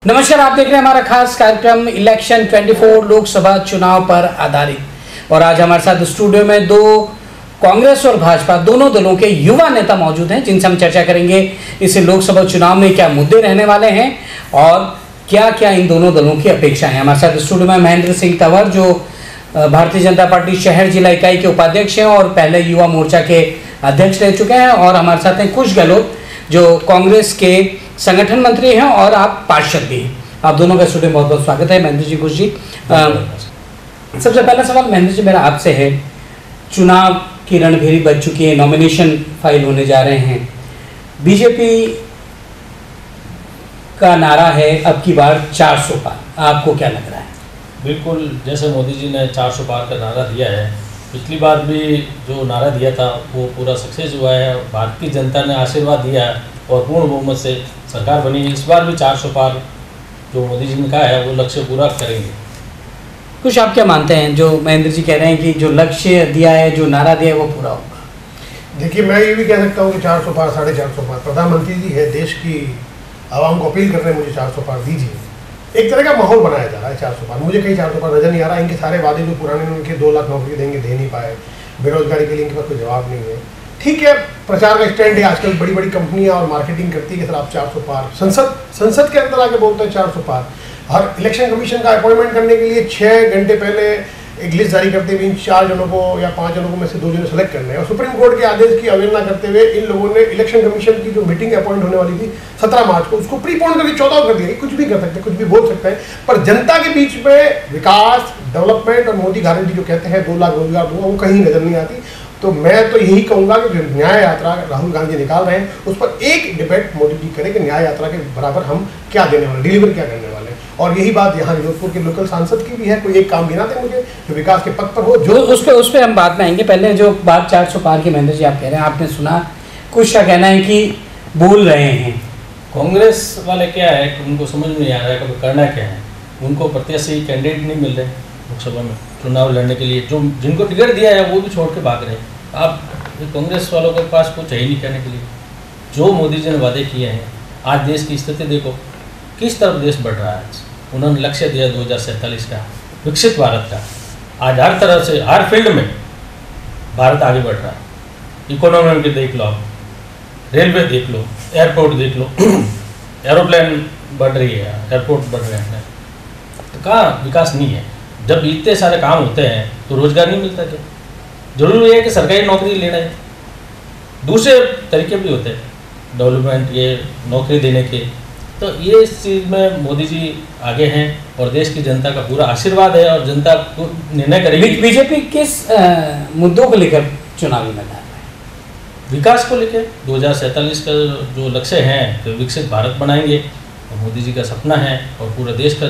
नमस्कार, आप देख रहे हैं हमारा खास कार्यक्रम इलेक्शन 24 लोकसभा चुनाव पर आधारित। और आज हमारे साथ स्टूडियो में दो कांग्रेस और भाजपा दोनों दलों के युवा नेता मौजूद हैं, जिनसे हम चर्चा करेंगे इस लोकसभा चुनाव में क्या मुद्दे रहने वाले हैं और क्या क्या इन दोनों दलों की अपेक्षाएं हैं। हमारे साथ स्टूडियो में महेंद्र सिंह तंवर, जो भारतीय जनता पार्टी शहर जिला इकाई के उपाध्यक्ष हैं और पहले युवा मोर्चा के अध्यक्ष रह चुके हैं, और हमारे साथ हैं कुश गहलोत, जो कांग्रेस के संगठन मंत्री हैं और आप पार्षद भी हैं। आप दोनों का स्टूडियो में बहुत बहुत स्वागत है। महेंद्र जी, कुश जी, सबसे पहला सवाल महेंद्र जी मेरा आपसे है। चुनाव की रणभेरी बज चुकी है, नॉमिनेशन फाइल होने जा रहे हैं। बीजेपी का नारा है अब की बार 400 पार, आपको क्या लग रहा है? बिल्कुल, जैसे मोदी जी ने 400 पार का नारा दिया है, पिछली बार भी जो नारा दिया था वो पूरा सक्सेस हुआ है। भारतीय जनता ने आशीर्वाद दिया और पूर्ण बहुमत से सरकार बनी। इस बार भी 400 पार जो मोदी जी ने कहा है वो लक्ष्य पूरा करेंगे। कुछ आप क्या मानते हैं, जो महेंद्र जी कह रहे हैं कि जो लक्ष्य दिया है, जो नारा दिया है वो पूरा होगा? देखिए, मैं ये भी कह सकता हूँ कि 400 पार 450 पार, प्रधानमंत्री जी है, देश की आवाम को अपील कर रहे हैं मुझे 400 पार दीजिए। एक तरह का माहौल बनाया जा रहा है 400 पार। मुझे कहीं 400 पार नजर नहीं आ रहा। इनके सारे वादे जो पुराने उनके 2 लाख नौकरी देंगे, दे नहीं पाए। बेरोजगारी के लिए इनके पास कोई जवाब नहीं है। ठीक है, प्रचार का स्टैंड है। आजकल बड़ी बड़ी कंपनियां और मार्केटिंग करती है कि सर आप 400 पार, संसद के अंदर आके बोलते हैं 400 पार। हर इलेक्शन कमीशन का अपॉइंटमेंट करने के लिए 6 घंटे पहले एक लिस्ट जारी करते हुए इन 4 जनों को या 5 जनों को में से 2 जने सेलेक्ट करने हैं। और सुप्रीम कोर्ट के आदेश की अवहेलना करते हुए इन लोगों ने इलेक्शन कमीशन की जो मीटिंग अपॉइंट होने वाली थी 17 मार्च को, उसको प्रीपोन करके 14 कर दिया। कुछ भी कर सकते हैं, कुछ भी बोल सकते हैं, पर जनता के बीच में विकास, डेवलपमेंट और मोदी गारंटी जो कहते हैं 2 लाख रोजगार दूंगा, वो कहीं नजर नहीं आती। तो मैं तो यही कहूंगा कि जो न्याय यात्रा राहुल गांधी निकाल रहे हैं उस पर एक डिबेट मोदी जी करें कि न्याय यात्रा के बराबर हम क्या देने वाले, डिलीवर क्या करने वाले हैं। और यही बात यहाँ जोधपुर के लोकल सांसद की भी है। कोई एक काम गिना दे मुझे जो विकास के पथ पर हो, जो उस पर हम बात में आएंगे। पहले जो बात 400 पार की महेंद्र जी आप कह रहे हैं, आपने सुना, कुछ का कहना है कि बोल रहे हैं। कांग्रेस वाले क्या है कि उनको समझ में नहीं आ रहा है कि करना क्या है। उनको प्रत्याशी कैंडिडेट नहीं मिल रहे लोकसभा में चुनाव लड़ने के लिए। जो जिनको टिकट दिया है वो भी छोड़ के भाग रहे हैं। अब कांग्रेस वालों के पास कुछ है ही नहीं कहने के लिए। जो मोदी जी ने वादे किए हैं, आज देश की स्थिति देखो किस तरफ देश बढ़ रहा है। उन्होंने लक्ष्य दिया 2047 का, विकसित भारत का। आज हर तरह से, हर फील्ड में भारत आगे बढ़ रहा है। इकोनॉमी के देख लो, आप रेलवे देख लो, एयरपोर्ट देख लो, एरोप्लेन बढ़ रही है, एयरपोर्ट बढ़ रहे हैं। तो कहाँ विकास नहीं है? जब इतने सारे काम होते हैं तो रोजगार नहीं मिलता क्या? जरूरी है कि सरकारी नौकरी लेना है, दूसरे तरीके भी होते हैं डेवलपमेंट, ये नौकरी देने के। तो ये इस चीज़ में मोदी जी आगे हैं और देश की जनता का पूरा आशीर्वाद है और जनता को निर्णय करेगी। बीजेपी किस मुद्दों को लेकर चुनावी मैदान में? विकास को लेकर 2047 का जो लक्ष्य है तो विकसित भारत बनाएंगे, और मोदी जी का सपना है और पूरा देश का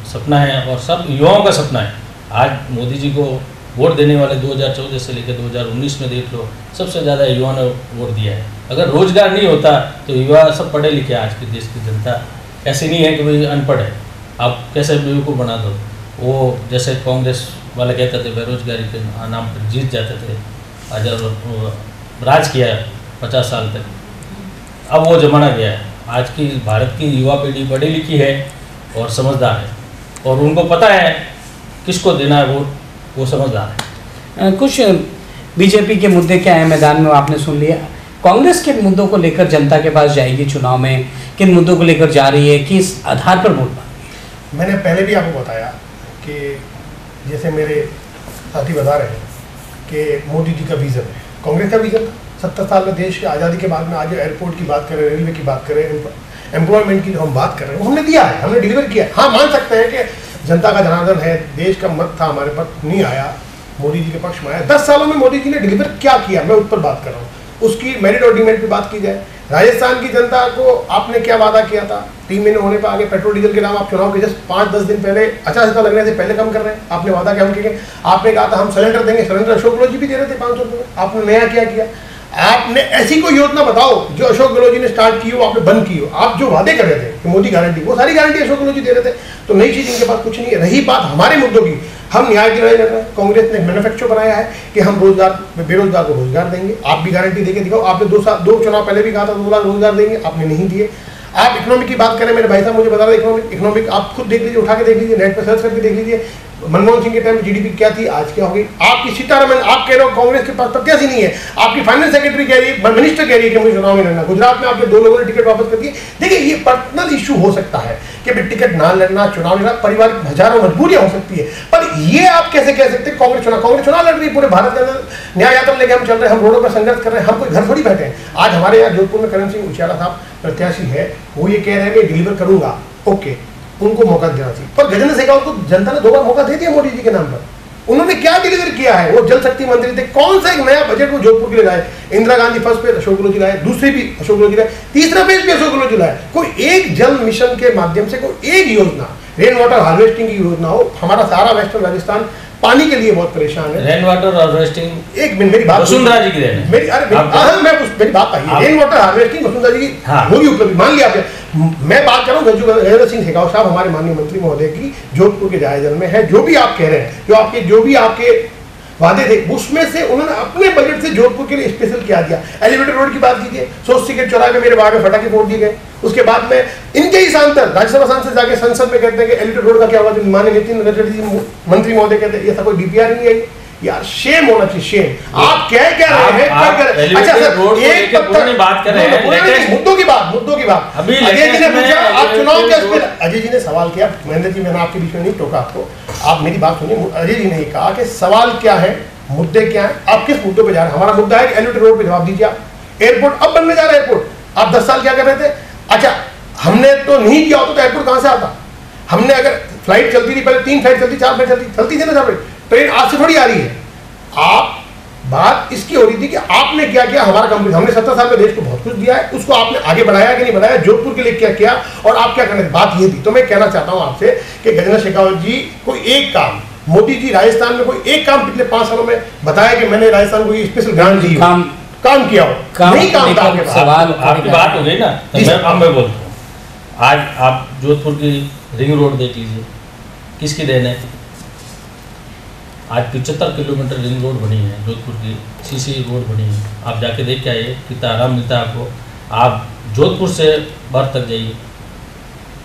सपना है और सब युवाओं का सपना है। आज मोदी जी को वोट देने वाले 2014 से लेकर 2019 में देख लो, सबसे ज़्यादा युवा ने वोट दिया है। अगर रोजगार नहीं होता तो युवा सब पढ़े लिखे, आज की देश की जनता ऐसी नहीं है कि भाई अनपढ़ है, आप कैसे बेवकूफ़ बना दो। वो जैसे कांग्रेस वाले कहते थे बेरोजगारी के नाम पर जीत जाते थे, आज राज किया 50 साल तक। अब वो जमाना गया है। आज की भारत की युवा पीढ़ी पढ़ी लिखी है और समझदार है, और उनको पता है किसको देना है वोट, वो समझदार है। कुछ बीजेपी के मुद्दे क्या है मैदान में, आपने सुन लिया। कांग्रेस के मुद्दों को लेकर जनता के पास जाएगी चुनाव में, किन मुद्दों को लेकर जा रही है, किस आधार पर वोट मांगेगी? मैंने पहले भी आपको बताया कि जैसे मेरे साथी बता रहे हैं कि मोदी जी का विजन है, कांग्रेस का विजन 70 साल में देश की आज़ादी के बाद में आज एयरपोर्ट की बात करें, रेलवे की बात करें, एम्प्लॉयमेंट की जो हम बात कर रहे हैं वो हमने दिया है, हमने डिलीवर किया है। हाँ, मान सकते हैं कि जनता का जनार्दन है, देश का मत था हमारे पास, नहीं आया, मोदी जी के पक्ष में आया। 10 सालों में मोदी जी ने डिलीवर क्या किया, मैं उस पर बात कर रहा हूँ। उसकी मेरिट और डिमेरिट पे बात की जाए। राजस्थान की जनता को आपने क्या वादा किया था? 3 महीने होने पर आगे पेट्रोल डीजल के दाम आप चुनाव के जस्ट 5-10 दिन पहले, अच्छा लगने से पहले कम कर रहे हैं। आपने वादा किया, आपने कहा था हम सिलेंडर देंगे, सिलेंडर अशोक गहलोत जी भी दे रहे थे 500 रुपये। आपने नया क्या किया? आपने ऐसी कोई योजना बताओ जो अशोक गहलोत जी ने स्टार्ट की हो, आपने बंद की हो। आप जो वादे कर रहे थे कि मोदी गारंटी, वो सारी गारंटी अशोक गहलोत जी दे रहे थे। तो नई चीज इनके पास कुछ नहीं है। रही बात हमारे मुद्दों की, हम न्याय की लड़ाई लड़ रहे हैं। कांग्रेस ने मैन्युफैक्चर बनाया है कि हम बेरोजगार को रोजगार देंगे। आप भी गारंटी देके दिखाओ। आपने 2 चुनाव पहले भी कहा था 2 लाख रोजगार देंगे, आपने नहीं दिए। आप इकोनॉमिक की बात करें, मेरे भाई साहब मुझे बता रहे इकोनॉमिक आप खुद देख लीजिए, उठा के देख लीजिए, नेट पर सर्च करके देख लीजिए, मनमोहन सिंह के टाइम में जीडीपी क्या थी, आज क्या हो गई। आपकी सीतारमण, आप कह रहे हो कांग्रेस के पास प्रत्याशी नहीं है, आपकी फाइनेंस सेक्रेटरी कह रही है, मिनिस्टर कह रही है कि मुझे चुनाव में लड़ना। गुजरात में आपके 2 लोगों ने टिकट वापस कर दिए। देखिए ये पर्सनल इशू हो सकता है कि भाई टिकट ना लड़ना, चुनाव लड़ना, परिवार की हजारों मजबूरियां हो सकती है, पर ये आप कैसे कह सकते हैं कांग्रेस चुनाव लड़ रही है। पूरे भारत के अंदर न्याय यात्रा लेके हम चल रहे हैं, हम रोडों पर संघर्ष कर रहे हैं, हम कोई घर थोड़ी बैठे हैं। आज हमारे यहाँ जोधपुर में करण सिंह उचियाला साहब प्रत्याशी है, वो ये कह रहे हैं मैं डिलीवर करूंगा, ओके, उनको मौका देना चाहिए। पर गजेंद्र शेखावत को जनता ने 2 बार मौका दे दिया मोदी जी के नाम पर, उन्होंने क्या डिलीवर किया है? वो जल शक्ति मंत्री थे, कौन सा एक नया बजट वो जोधपुर के लिए लाए? इंदिरा गांधी फर्स्ट पेज अशोक गहलोत जी लाए, दूसरी भी अशोक गहलोत जी लाए, तीसरा पेज भी अशोक गहलोत जी लाए। कोई एक जल मिशन के माध्यम से कोई एक योजना, रेन वाटर हार्वेस्टिंग की योजना हो। हमारा सारा वेस्टर्न राजस्थान पानी के लिए बहुत परेशान है। रेन वाटर हार्वेस्टिंग, एक मिनट मेरी बात, वसुंधरा जी की देन है मेरी, अरे मेरी बात आई, रेन वाटर हार्वेस्टिंग वसुंधरा जी की होगी उपलब्धि, मान लिया आपने। मैं बात कर रहा हूँ गजेंद्र सिंह शेखावत साहब, हमारे माननीय मंत्री महोदय की जोधपुर के जायजल में है। जो भी आप कह रहे हैं, जो भी आपके वादे थे, उसमें से उन्होंने अपने बजट से जोधपुर के लिए स्पेशल क्या दिया? एलिवेटेड रोड की बात कीजिए, सोच के चौराहे में मेरे बाग में फटाके फोड़ दिए गए। उसके बाद में इनके ही सांसद, राज्यसभा सांसद जाके संसद में कहते हैं कि एलिवेटेड रोड का क्या हुआ? माननीय नितिन गडकरी जी मंत्री महोदय कहते हैं ऐसा कोई डीपीआर नहीं आई। यार शेम होना चाहिए, शेम। आप क्या रहे हैं? अच्छा सर, एक बात कर रहे हैं मुद्दों की बात। अभी अजय जी ने पूछा आप चुनाव के, अजय जी ने सवाल किया, महेंद्र जी मैंने आपके बीच में नहीं टोका आपको, आप मेरी बात सुनिए। अजय जी ने कहा कि सवाल क्या है, मुद्दे क्या है, आप किस मुद्दों पे जा रहे हैं? हमारा मुद्दा है कि एलिवेटेड रोड पे जवाब दीजिए आप। एयरपोर्ट अब बनने जा रहा है एयरपोर्ट, आप 10 साल क्या कर रहे थे? अच्छा, हमने तो नहीं किया होता तो एयरपोर्ट कहां से आता? हमने अगर फ्लाइट चलती थी, पहले 3 फ्लाइट चलती, 4 फ्लाइट चलती थी ना, ट्रेन आज से थोड़ी आ रही है। आप बात इसकी हो रही थी कि आपने क्या किया, हमारा कंपनी, हमने 17 साल में देश को बहुत कुछ दिया है, उसको आपने आगे बढ़ाया कि नहीं बढ़ाया, जोधपुर के लिए क्या किया और आप क्या करने, बात ये थी। तो मैं कहना चाहता हूं आपसे कि गजेंद्र शेखावत जी कोई एक काम, मोदी जी राजस्थान में कोई एक काम पिछले 5 सालों में बताया कि मैंने राजस्थान को स्पेशल ग्रांट दी, काम किया हो? नहीं काम था। सवाल आपकी बात हो गई ना, तो मैं बोलता हूँ, आज आप जोधपुर की रिंग रोड देख लीजिए, किसकी देन है? आज 75 किलोमीटर रिंग रोड बनी है जोधपुर की, सीसी रोड बनी है। आप जाके देख के आइए, कितना आराम मिलता है आपको। आप जोधपुर से बर्थ तक जाइए,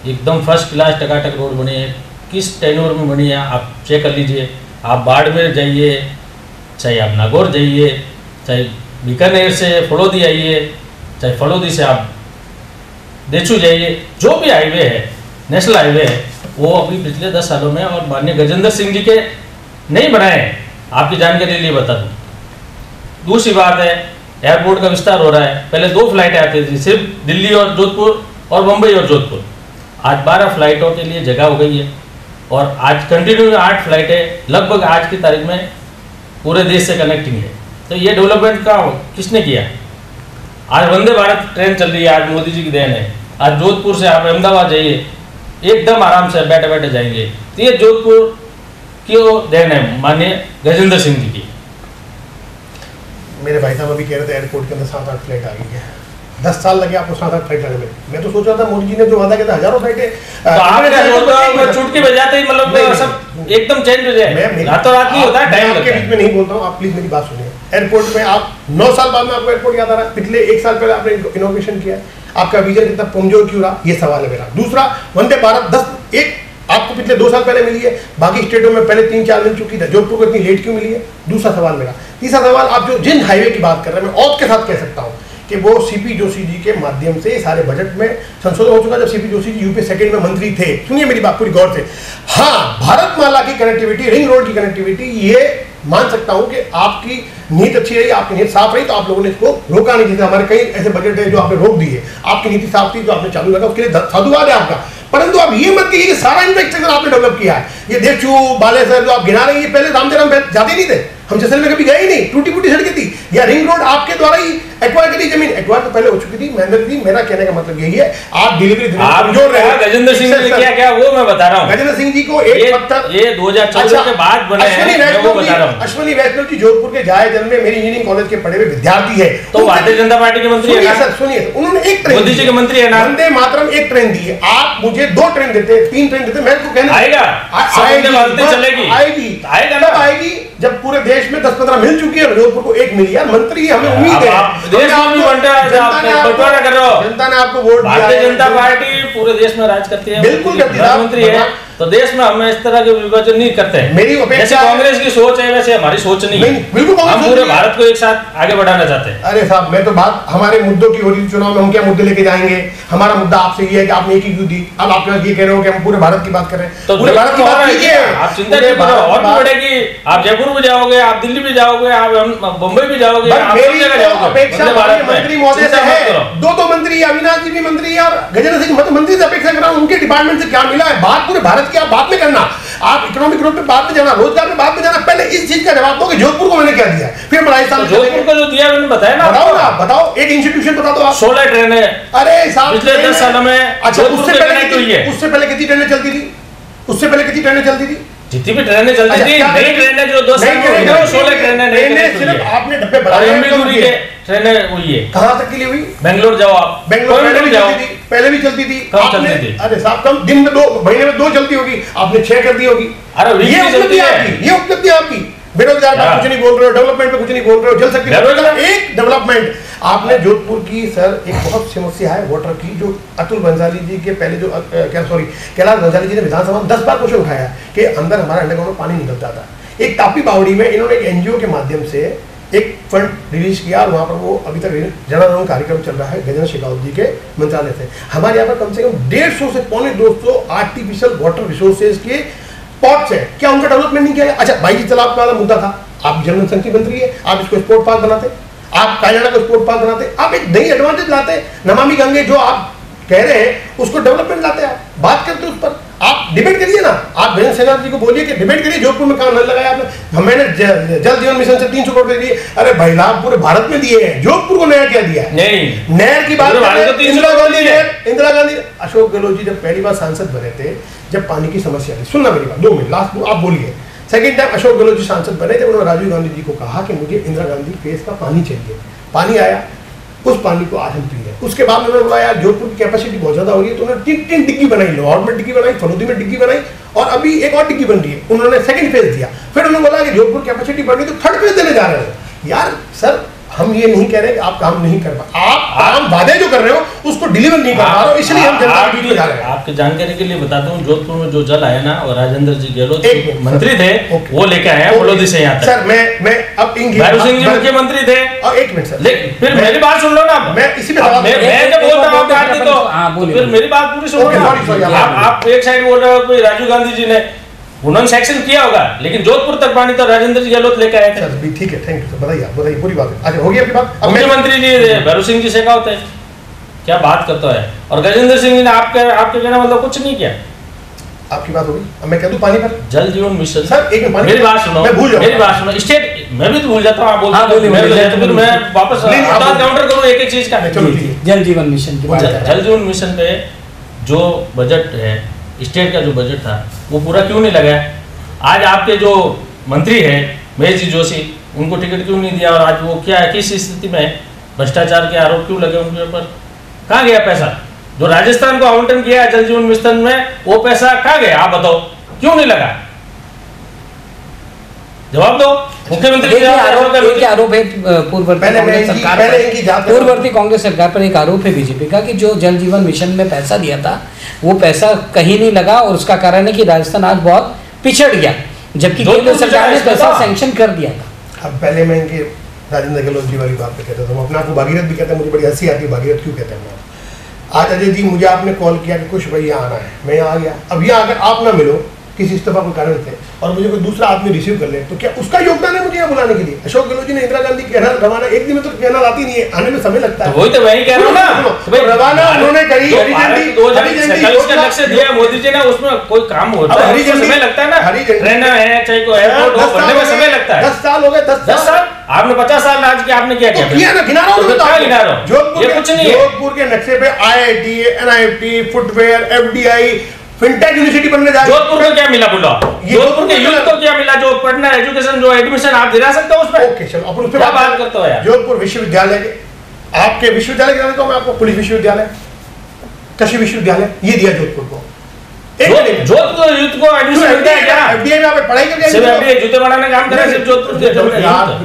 एकदम फर्स्ट क्लास टकाटक रोड बनी है। किस टेन्योर में बनी है आप चेक कर लीजिए। आप बाड़मेर जाइए, चाहे आप नागौर जाइए, चाहे बीकानेर से फलोदी आइए, चाहे फलोदी से आप देचू जाइए, जो भी हाईवे है, नेशनल हाईवे है, वो अभी पिछले 10 सालों में और माननीय गजेंद्र सिंह जी के नहीं बनाए। आपकी जानकारी के लिए बता दूं। दूसरी बात है, एयरपोर्ट का विस्तार हो रहा है। पहले 2 फ्लाइटें आती थी, सिर्फ दिल्ली और जोधपुर और मुंबई और जोधपुर। आज 12 फ्लाइटों के लिए जगह हो गई है और आज कंटिन्यू 8 फ्लाइटें लगभग आज की तारीख में पूरे देश से कनेक्टिंग है। तो ये डेवलपमेंट का किसने किया? आज वंदे भारत ट्रेन चल रही है, आज मोदी जी की देन है। आज जोधपुर से आप अहमदाबाद जाइए, एकदम आराम से बैठे बैठे जाएंगे। तो ये जोधपुर की देन है माननीय गजेंद्र सिंह जी की। मेरे भाई साहब अभी कह रहे थे एयरपोर्ट के अंदर 7-8 फ्लाइट आ गई है। 10 साल लगे आपको 7-8 फ्लाइट आने में। मैं तो सोच रहा था मोदी जी ने जो वादा किया था हजारों फ्लाइटें, तो चुटकी बजाते ही मतलब सब एकदम चेंज हो जाए, रातों रात नहीं होता, टाइम आपके बीच में नहीं बोलता हूँ, आप प्लीज मेरी बात सुनिए। एयरपोर्ट में आप 9 साल बाद में आपको एयरपोर्ट याद आ रहा है? पिछले 1 साल पहले आपने इनोवेशन किया है, आपका विजन कितना कमजोर क्यों रहा? ये सवाल है मेरा। दूसरा, वंदे भारत एक आपको पिछले 2 साल पहले मिली है, बाकी स्टेटों में पहले 3-4 मिल चुकी थी, जोधपुर को इतनी लेट क्यों मिली है? दूसरा सवाल मेरा। तीसरा सवाल, आप जो जिन हाईवे की बात कर रहे हैं, मैं औद के साथ कह सकता हूँ कि वो सीपी जोशी जी के माध्यम से सारे बजट में संशोधन हो चुका। जब CP Joshi ji UP second में मंत्री थे, सुनिए मेरी बात पूरी गौर से। हाँ, भारतमाला की कनेक्टिविटी, रिंग रोड की कनेक्टिविटी, ये मान सकता हूं कि आपकी नीति अच्छी रही, आपकी नीति साफ रही, तो आप लोगों ने इसको रोका नहीं। जैसे हमारे कई ऐसे बजट है जो आपने रोक दिए, आपकी नीति साफ थी जो आपने चालू रखा, उसके लिए साधुवाद है आपका। परंतु आप ये मत कहिए कि सारा इंफ्रास्ट्रक्चर आपने डेवलप किया है। ये देवचू बालेसर जो आप गिना रहे हैं, ये पहले रामजनम जाते नहीं थे, हम जैसलमेर कभी गए ही नहीं, टूटी फूटी सड़कें थी। या रिंग रोड आपके द्वारा ही एक्वायर करी जमीन, एक्वायर तो पहले हो चुकी थी। महेंद्र जी, मेरा कहने का मतलब यही है, आप डिलीवरी जोड़ रहे हैं। गजेंद्र सिंह ने क्या क्या वो मैं बता रहा हूँ। गजेंद्र सिंह जी को एक पत्थर, ये 2014 के बाद बने हैं, वो बता रहा हूँ। अश्विनी वैष्णव जी जोधपुर के जायजन में मेरी इंजीनियरिंग कॉलेज के पढ़े हुए विद्यार्थी है, तो भारतीय जनता पार्टी के मंत्री है सर। सुनिए, उन्होंने एक ट्रेन, मोदी जी के मंत्री है ना, वंदे मातरम एक ट्रेन दी है। आप मुझे 2 ट्रेन देते, 3 ट्रेन देते, मैं तो कहना आएगा, चलेगी, आएगी, आएगा ना, आएगी जब पूरे देश में 10-15 मिल चुकी है, जोधपुर को 1 मिली। यार मंत्री हमें उम्मीद है, जनता ने आपको वोट दिया। भारतीय जनता पार्टी पूरे देश में राज करती है, बिल्कुल करती है, प्रधानमंत्री है, तो देश में हम इस तरह के विभाजन नहीं करते हैं। मेरी जैसे कांग्रेस की सोच है वैसे हमारी सोच नहीं है। बिल्कुल हम पूरे भारत को एक साथ आगे बढ़ाना चाहते हैं। अरे साहब, मैं तो बात हमारे मुद्दों की हो रही थी चुनाव में, हम क्या मुद्दे लेके जाएंगे। हमारा मुद्दा आपसे ये है कि आपने एक ही क्यों दी। अब आप ये कह रहे हो कि हम पूरे भारत की बात कर रहे हैं, तो पूरे भारत की बात कीजिए। आप चिंता नहीं करो, और भी बढ़ेगी। आप जयपुर भी जाओगे, आप दिल्ली भी जाओगे, आप बम्बई भी जाओगे, आप सब जगह जाओगे। अपेक्षा मंत्री महोदय से है, दो मंत्री, अविनाश जी भी मंत्री है और गजेंद्र सिंह मंत्री से अपेक्षा कर रहा हूं उनके डिपार्टमेंट से क्या मिला है। बात पूरे भारत की आप बात में करना, आप इकोनॉमिक ग्रोथ पे बाद में जाना, रोजगार पे बाद में जाना, पहले इस चीज का जवाब दो कि जोधपुर को मैंने क्या दिया है, फिर राजस्थान जोधपुर को जो दिया मैंने बताया ना। बताओ ना, बताओ एक इंस्टीट्यूशन बता दो आप। 16 ट्रेनें अरे साहब पिछले 10 सालों में। अच्छा, उससे पहले कितनी ट्रेनें चलती थी? उससे पहले कितनी ट्रेनें चलती थी? जितनी भी ट्रेनें चलती थी, नई ट्रेनें जो 2 साल में 16 ट्रेनें सिर्फ आपने डब्बे बढ़ाए, लंबी दूरी के ट्रेनें हुई है। कहां तक के लिए हुई? बेंगलोर जाओ आप, बेंगलोर पहले भी चलती थी। कम चलती थी? अरे साहब, कम दिन में 2 महीने में 2 चलती होगी, आपने 6 कर दी होगी। अरे ये उपलब्धि आपकी, ये उपलब्धि आपकी। बेरोजगार पर कुछ नहीं बोल रहे हो, डेवलपमेंट पे कुछ नहीं बोल रहे हो, जल शक्ति एक डेवलपमेंट आपने जोधपुर की। सर एक बहुत समस्या है वाटर की, जो अतुल बंसाली जी के पहले जो कैलाश बंसाली जी ने विधानसभा में 10 बार क्वेश्चन उठाया कि अंदर हमारा अंडरग्राउंड में पानी निकलता था। एक तापी बावड़ी में इन्होंने एक एनजीओ के माध्यम से एक फंड रिलीज किया और वहाँ पर वो अभी तक जनाधारण कार्यक्रम चल रहा है गजेंद्र शेखावत जी के मंत्रालय से। हमारे यहाँ पर कम से कम 150 से 250 आर्टिफिशियल वाटर रिसोर्सेज के पॉट्स है। क्या उनका डेवलपमेंट नहीं किया गया? अच्छा, बाईजी तालाब वाला मुद्दा था, आप जल संसद मंत्री है, आप इसको स्पोर्ट पार्क बनाते, आप कायनाडा को स्पोर्ट पार्क बनाते, आप एक नई एडवांटेज लाते, नमामि गंगे जो आप कह रहे हैं उसको डेवलपमेंट लाते, आप बात करते उस पर, आप डिबेट करिए ना। आप गजेंद्र शेखावत जी को बोलिए कि डिबेट करिए, जोधपुर में कहाँ नल लगाया आपने? मैंने जल जीवन मिशन से 300 करोड़ दिए। अरे भाई लाभ पूरे भारत में दिए हैं, जोधपुर को नया क्या दिया है? नहीं, नहर की बात इंदिरा गांधी अशोक गहलोत जी जब पहली बार सांसद बने थे, जब पानी की समस्या थी, सुनना मेरी बात 2 मिनट लास्ट आप बोलिए। सेकंड टाइम अशोक गहलोत जी सांसद बने जब उन्होंने राजीव गांधी जी को कहा कि मुझे इंदिरा गांधी फेस का पानी चाहिए, पानी आया, उस पानी को आज हम पी रहे हैं। उसके बाद उन्होंने बोला यार जोधपुर की कैपेसिटी बहुत ज्यादा हो गई, तो उन्होंने 3 डिग्गी बनाई, लाहौर में डिग्गी बनाई, फलोदी में डिग्गी बनाई और अभी एक और डिग्गी बन रही है। उन्होंने सेकंड फेज दिया, फिर उन्होंने बोला कि जोधपुर कैपेसिटी बढ़ गई तो थर्ड फेज देने जा रहे हो। यार सर, हम ये नहीं कह रहे कि आप काम नहीं कर पा, आप काम वादे जो कर रहे हो उसको डिलीवर नहीं कर पा रहे हो, इसलिए हम जनता के बीच में जा रहे हैं। आपकी जानकारी के लिए बताता हूँ, जोधपुर में जो जल आया ना, और राजेंद्र जी गहलोत मंत्री थे, वो लेके आए हैं फलोदी से यहाँ तक। सर मैं अब भैरू सिंह जी मुख्यमंत्री थे। और एक मिनट सर, फिर मेरी बात सुन लो ना, मैं इसी पे मैं जब बोलता हूँ काट दी तो फिर मेरी बात पूरी सुनो ना। आप एक साइड बोल रहे हो राजीव गांधी जी ने, उन्होंने सेक्शन किया होगा, लेकिन जोधपुर तक पानी तो राजेंद्र जी गहलोत लेके आए थे। ठीक है, थैंक यू सर, बताइए पूरी बात है। अच्छा, हो गई आपकी बात। मुख्यमंत्री जी भैरू सिंह जी शेखावत है, क्या बात करता है, और गजेंद्र सिंह जी ने आपके कहना मतलब कुछ नहीं किया। आपकी बात होगी, अब मैं कह दूं पानी पर जल जीवन मिशन। सर एक मिनट, मेरी बात सुनो, मैं भूल जाऊं, मेरी बात सुनो। स्टेट मैं भी तो भूल जाता हूँ, आप बोलते फिर मैं वापस काउंटर करूँ एक चीज का। जल जीवन मिशन की बात कर रहे हैं। जल जीवन मिशन पे जो बजट है, स्टेट का जो बजट था वो पूरा क्यों नहीं लगा? आज आपके जो मंत्री हैं महेश जी जोशी, उनको टिकट क्यों नहीं दिया? और आज वो क्या है, किस स्थिति में, भ्रष्टाचार के आरोप क्यों लगे उनके ऊपर? कहाँ गया पैसा जो राजस्थान को आवंटन किया जल जीवन मिशन में? वो पैसा कहाँ गया आप बताओ, क्यों नहीं लगा? जवाब दो। मुख्यमंत्री आरोप है पूर्ववर्ती कांग्रेस सरकार पर एक आरोप है बीजेपी का कि जो जल जीवन मिशन में पैसा दिया था वो पैसा कहीं नहीं लगा, और उसका कारण है कि राजस्थान आज बहुत पिछड़ गया, जबकि केंद्र सरकार ने पैसा सैंक्शन कर दिया था। अब पहले मैं इनके राजेंद्र गहलोत जी वाली बात पे कहता था, अपने आप को भागीरथ भी कहते हैं, मुझे बड़ी हंसी आती है भागीरथ क्यों कहते हैं। आज अजय जी मुझे आपने कॉल किया कि कुछ भाई यहाँ आना है, मैं यहाँ आ गया। अब यहाँ अगर आप ना मिलो, किसी इस्तीफा के कारण थे, और मुझे कोई दूसरा आदमी रिसीव कर ले, तो क्या उसका योगदान है मुझे यहाँ बुलाने के लिए? अशोक गहलोत जी ने इंदिरा गांधी कहना रवाना एक दिन में तो कहना आती नहीं है, आने में समय लगता है। वही तो वही कह रहा हूं ना, रवाना उन्होंने करी, हरी झंडी 2047 का लक्ष्य दिया मोदी जी ने, उसमें कोई काम होता है, हरी झंडी समय लगता है ना, हरी ट्रेन है चाहे कोई एयरपोर्ट हो, बनने में समय लगता है। 10 साल हो गए, 10 साल आपने 50 साल राज किया, आपने क्या किया ना, गिना रहा हूं। जोधपुर के नक्शे पे IIT, NIT, footwear, FDI, fintech university बनने जा रही है। जोधपुर को क्या मिला बोलो? जोधपुर के यूथ को क्या मिला? जो पढ़ना एजुकेशन, जो एडमिशन आप दिला सकते हो उसमें। ओके चलो, अपन उस पे क्या बात करते हो यार? जोधपुर विश्वविद्यालय के, आपके विश्वविद्यालय के नाम तो मैं आपको पुलिस विश्वविद्यालय, कृषि विश्वविद्यालय, ये दिया जोधपुर को। जोधपुर यूथ को एडमिशन मिलता है क्या? एफडीआई में आप पढ़ाई करके सिर्फ एफडीआई जूते बनाने का काम कर रहे हैं, सिर्फ जोधपुर के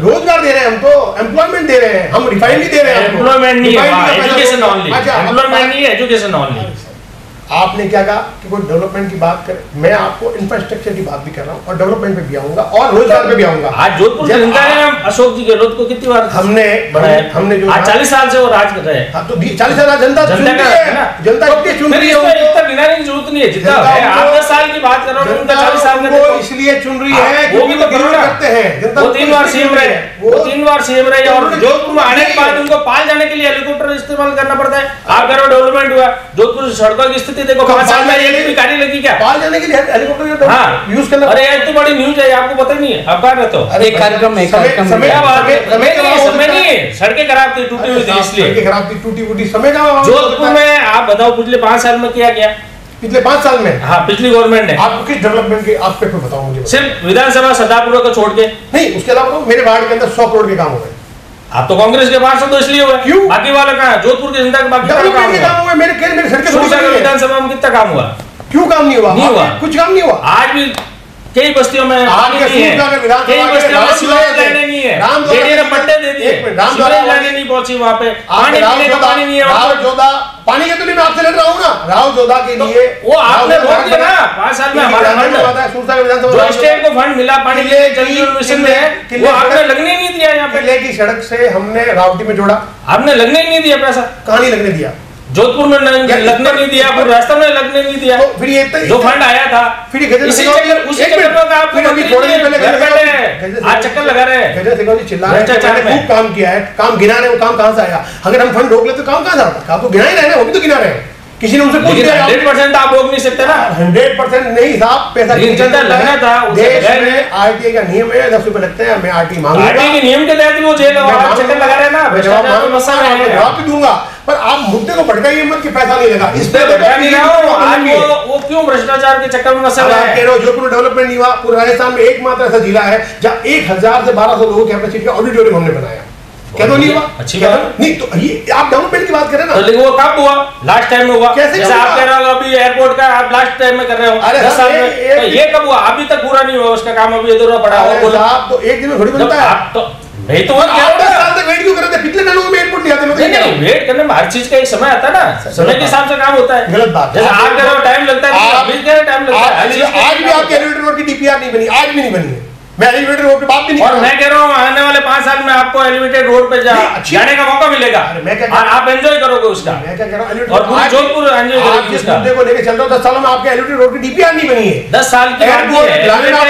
रोजगार दे रहे हैं, हम तो एम्प्लॉयमेंट दे रहे हैं, हम रिफाइनरी दे रहे हैं। एम्प्लॉयमेंट नहीं है, एजुकेशन ओनली, एम्प्लॉयमेंट नहीं है, एजुकेशन ओनली। आपने क्या कहा कि कोई डेवलपमेंट की बात करें, मैं आपको इंफ्रास्ट्रक्चर की बात भी कर रहा हूँ और डेवलपमेंट पे भी आऊंगा और रोजगार पे भी आऊंगा। आज जोधपुर के जनता ने अशोक जी गहलोत को कितनी बार हमने जो आज 40 साल से वो राज कर रहे हैं। हाँ, तो 40 साल जनता चुनती है, जनता कितनी चुन रही है? इतना गिनाने की जरूरत नहीं है, जितना है आप 10 साल की बात कर रहे हो, उनका 40 साल में वो इसलिए चुन रही है वो भी तो करते हैं। वो 3 बार सीएम रहे, वो 3 बार सीएम रहे और जोधपुर में आने के बाद उनको पाल जाने के लिए हेलीकॉप्टर इस्तेमाल करना पड़ता है। आप कह रहे हो डेवलपमेंट हुआ, जोधपुर सड़कों की स्थिति देखो, 5 साल में एक भी गाड़ी लगी क्या? पाल जाने के लिए हेलीकॉप्टर हाँ यूज करना। अरे यार, इतनी बड़ी न्यूज है, आपको पता नहीं है? आप कहाँ रहते हो? एक कार्यक्रम में समय नहीं है, सड़कें खराब थी, टूटी हुई थी, इसलिए खराब थी, टूटी फूटी समय का। जोधपुर में आप बताओ पिछले 5 साल में क्या किया? पिछले 5 साल में हाँ, पिछली गवर्नमेंट ने आपको किस डेवलपमेंट के आस्पेक्ट में बताओ मुझे? सिर्फ विधानसभा सदापुर को छोड़ के नहीं, उसके अलावा मेरे वार्ड के अंदर 100 करोड़ के काम हो गए। आप तो कांग्रेस के पार्षद तो इसलिए हुआ, क्यों? बाकी वाला कहाँ? जोधपुर की जनता के बाकी काम हुआ। मेरे सड़कें विधानसभा में कितना काम हुआ? क्यों काम नहीं हुआ? नहीं हुआ, कुछ काम नहीं हुआ। आज भी कई बस्तियों में पानी नहीं है, कई बस्तियों में सीवरेज लाइनें नहीं है, जेडीए ने पट्टे दे दिए, सीवरेज लाइनें नहीं पहुंची वहां पे, पानी पीने का पानी नहीं है। राव जोधा पानी के तो मैं आपसे लड़ रहा हूँ ना, राव जोधा के लिए वो आपने रोक दिया ना 5 साल में। हमारा फंड जो स्टेट को फंड मिला पानी के लिए जल जीवन मिशन में है, वो आपने लगने ही नहीं दिया। यहाँ पे किले की सड़क से हमने रावटी में जोड़ा, आपने लगने ही नहीं दिया पैसा। कहाँ नहीं लगने दिया? जोधपुर में लगने नहीं दिया, पूरे रास्ते में लगने नहीं दिया। तो फिर ये जो फंड आया था फिर उसी चक्कर में आप आज चक्कर लगा रहे हैं। चिल्ला रहे हैं, खूब काम किया है, काम गिना रहे हैं, वो काम कहाँ से आया? अगर हम फंड रोक ले तो काम कहाँ से आता? आप तो गिना ही रहे हैं, वो भी तो गिना रहे हैं। किसी ने उनसे पूछ लिया 100% आप रोक नहीं सकते ना। 100% नहीं साहब, पैसा लगना था। देश में आरटीआई का नियम है, 10 रुपए लगते हैं, मैं आरटीआई मांगूंगा। आरटीआई के नियम के तहत वो जेल चक्कर लगा रहे हैं ना, जवाब भी दूंगा, पर आप मुद्दे को भटकाइए मत कि पैसा नहीं लगा। इस पे वो क्यों भ्रष्टाचार के चक्कर में फंसे हुए हैं? जोधपुर डेवलपमेंट नहीं हुआ। पूरे राजस्थान में एकमात्र ऐसा जिला है जहाँ 1000 से 1200 लोगों की कैपेसिटी का ऑडिटोरियम हमने बनाया। क्या तो नहीं हुआ? अच्छी बात नहीं, तो ये आप डेवलपमेंट की बात करें ना, तो लेकिन वो कब हुआ? लास्ट टाइम में हुआ। कैसे जैसे आप कह रहे हो अभी एयरपोर्ट का आप लास्ट टाइम में कर रहे हो, 10 साल में, तो ये कब हुआ? अभी तक पूरा नहीं हुआ उसका काम, अभी अधूरा पड़ा है। आप तो एक दिन में थोड़ी बनता है। आप तो नहीं तो 10 साल तक वेट क्यों कर रहे थे? पिछले दिनों में एयरपोर्ट नहीं आते? नहीं, वेट करने में हर चीज का एक समय आता है ना, समय के हिसाब से काम होता है। गलत बात। जैसे आप कह रहे हो टाइम लगता है, अभी कह रहे टाइम लगता है। आज भी आपके एलिवेटर रोड की डीपीआर नहीं बनी, आज भी नहीं बनी है। मैं एलिवेटेड रोड पे बात भी नहीं कर रहा हूं। मैं कह रहा हूं आने वाले 5 साल में आपको एलिवेटेड रोड पे जाने का मौका मिलेगा और आप एंजॉय करोगे उसका। मैं क्या कह रहा हूं, और पूरी जोधपुर एंजॉय करेगी उसका। मुद्दे को लेके चल रहा हूं, 10 सालों में आपके एलिवेटेड रोड की डीपीआर नहीं बनी है। 10 साल की बात नहीं है,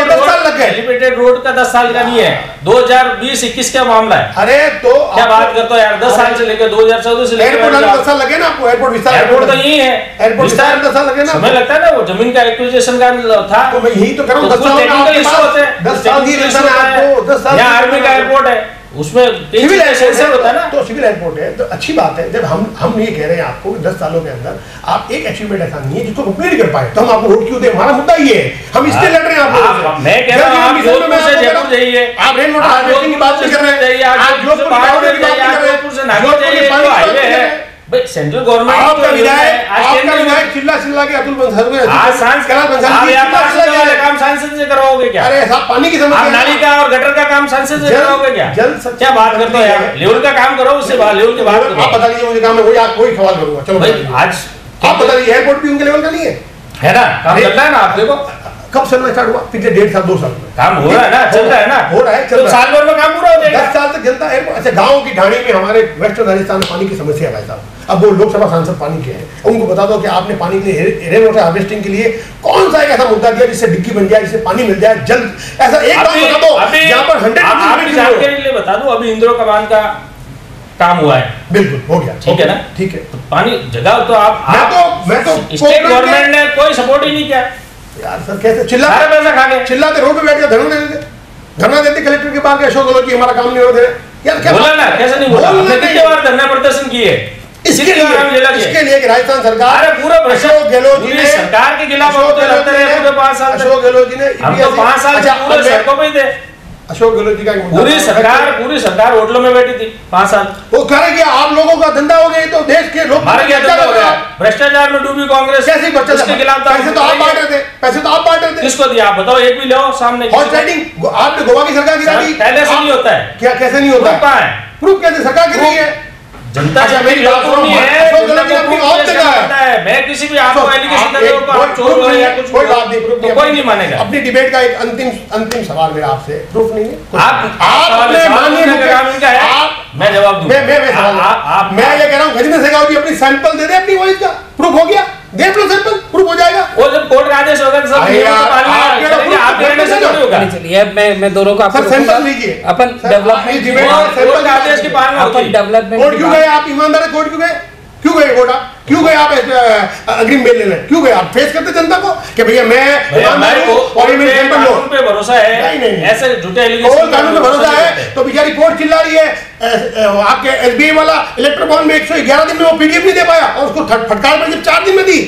10 साल लग गए। एलिवेटेड रोड का 10 साल का नहीं है, 2020-21 का मामला है। अरे तो क्या बात करते हो यार, 10 साल से लेकर 2014 से लेकर एयरपोर्ट 10 साल लगे ना आपको? एयरपोर्ट विस्तार, एयरपोर्ट तो यही है, एयरपोर्ट विस्तार 10 साल लगे ना। समय लगता है ना, वो जमीन का एक्विजिशन का था, तो मैं यही तो कर रहा हूं। 10 साल टेक्निकल इशू होते हैं, 10 साल की रिलेशन है आपको, 10 साल यहाँ आर्मी का एयरपोर्ट है, उसमें सिविल सेंसर होता है ना। तो सिविल एयरपोर्ट है तो अच्छी बात है। जब हम ये कह रहे हैं आपको 10 सालों के अंदर आप एक अचीवमेंट ऐसा नहीं है जिसको कंप्लीट नहीं कर पाए, तो हम आपको रोड क्यों दें? हमारा मुद्दा ये है, हम इसलिए लड़ रहे हैं आप लोगों से। मैं कह रहा हूं आप जोधपुर से जयपुर जाइए, आप रेन वाटर हार्वेस्टिंग की बात नहीं कर रहे हैं, आप जोधपुर से पहाड़ों की बात कर रहे हैं, जोधपुर से नागौर जाइए, तो हाईवे है भाई। सेंट्रल गवर्नमेंट आपका विधायक चिल्ला के अतुल बंसल काम सांसद से करवाओगे क्या? अरे साहब पानी की समस्या, आप नाली का और गटर का काम सांसद से करवाओगे क्या? क्या बात करते हो यार, लेवल का काम करो, उससे लेवल की बात करो। आप बता दीजिए मुझे काम है, वही सवाल करूंगा। चलो भाई आज आप बता दीजिए, एयरपोर्ट भी उनके लेवल का नहीं है ना? काम चल रहा है ना, आप देखो कब चलना स्टार्ट हुआ? पिछले 1.5 साल 2 साल में काम हो रहा है ना, चल रहा है ना, हो रहा है, तो साल भर में काम पूरा हो जाएगा। 10 साल तक जनता एयरपोर्ट। अच्छा, गाँव की ढाणी में हमारे वेस्टर्न राजस्थान में पानी की समस्या है भाई साहब। अब वो लोकसभा सांसद पानी के हैं, उनको बता दो कि आपने पानी के लिए रेन वाटर हार्वेस्टिंग के लिए कौन सा एक ऐसा मुद्दा दिया जिससे डिग्गी बन जाए, जिससे पानी मिल जाए जल्द? ऐसा एक बात बता दो जहां पर 100% जानकारी के लिए बता दूं, अभी इंद्रो कमान का काम हुआ है, बिल्कुल हो गया, ठीक है ना? ठीक है, तो पानी जगह तो मैं तो स्टेट गवर्नमेंट ने कोई सपोर्ट ही नहीं किया यार। सर कैसे सारा पैसा खा गए, चिल्लाते रोड पे बैठ के धरना देते कलेक्टर के पास, अशोक गहलोत जी हमारा काम नहीं हो रहा है यार। क्या बोला ना, कैसे नहीं बोला? हमने कितने बार धरना प्रदर्शन किए इसके लिए कि राजस्थान सरकार, अरे पूरा अशोक गहलोत जी ने सरकार के खिलाफ पूरे 5 साल, अशोक गहलोत जी ने हम तो 5 साल पूरे सड़कों पे थे। अशोक गहलोत जी का पूरी सरकार होटलों में बैठी थी 5 साल। वो कह रहे कि आप लोगों का धंधा हो गया, तो देश के लोग भ्रष्टाचार में डूबी कांग्रेस कैसे भ्रष्टाचार के खिलाफ पैसे तो आप बांट रहे थे, पैसे तो आप बांट रहे थे। किसको दिया आप बताओ, एक भी लो सामने। हॉर्स राइडिंग आपने गोवा की सरकार गिरा दी, पहले से नहीं होता है क्या? कैसे नहीं होता है? प्रूफ कैसे? सरकार गिर रही है, जनता मेरी बात सुनो, अशोक गहलोत जी अपनी और जगह है। मैं किसी भी आपको एलिगेशन दे दूं आप चोर हो या कुछ, कोई बात नहीं, प्रूफ तो कोई नहीं मानेगा। अपनी डिबेट का एक अंतिम सवाल मेरा आपसे, प्रूफ नहीं है आप अपने माननीय मैं जवाब दूं। मैं ये कह रहा हूं गजेंद्र शेखावत जी अपनी सैंपल दे दे अपनी वॉइस का, प्रूफ हो गया, देख लो सैंपल, प्रूफ हो जाएगा। वो जब कोर्ट का आदेश होगा तो सब आप कहने से थोड़ी होगा। चलिए अब मैं दोनों का आपको सैंपल लीजिए, अपन डेवलपमेंट कोर्ट का आदेश की पालना होती है। कोर्ट क्यों गए आप? ईमानदार कोर्ट क्यों गए? क्यों गए कोर्ट आप? क्यों गए आप अग्रिम बेल लेने? क्यों गए आप? फेस करते जनता को कि भैया मैं ईमानदार हूं और ये मेरे सैंपल लो। कानून पे भरोसा है, नहीं ऐसे झूठे एलिगेशन कानून पे भरोसा है तो बेचारी कोर्ट चिल्ला रही है, आपके एसबीआई वाला इलेक्ट्रो बॉन्ड में 111 दिन में वो पीडीएफ नहीं दे पाया और उसको फटकार पर जब 4 दिन में दी।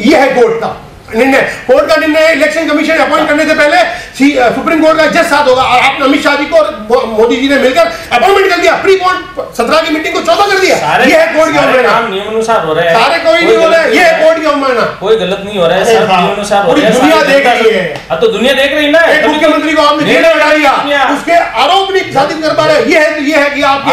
ये है कोर्ट का निर्णय। कोर्ट का निर्णय इलेक्शन कमीशन अपॉइंट करने से पहले सुप्रीम कोर्ट का जज साथ होगा और आपने अमित शाह जी को और मोदी जी ने मिलकर अपॉइंटमेंट कर दिया, प्री बॉन्ड 17 की मीटिंग को 14 कर दिया। ये है कोर्ट की अवमानना, नियम अनुसार हो रहा है, सारे कोई नहीं हो रहा है, ये है कोर्ट की अवमानना। कोई गलत नहीं हो रहा है, सब नियम अनुसार हो रहा है, दुनिया देख रही है। अब तो दुनिया देख रही ना। एक मुख्यमंत्री को आपने जेल में डाल दिया, उसके आरोप नहीं साबित कर पा रहे। ये है कि आपकी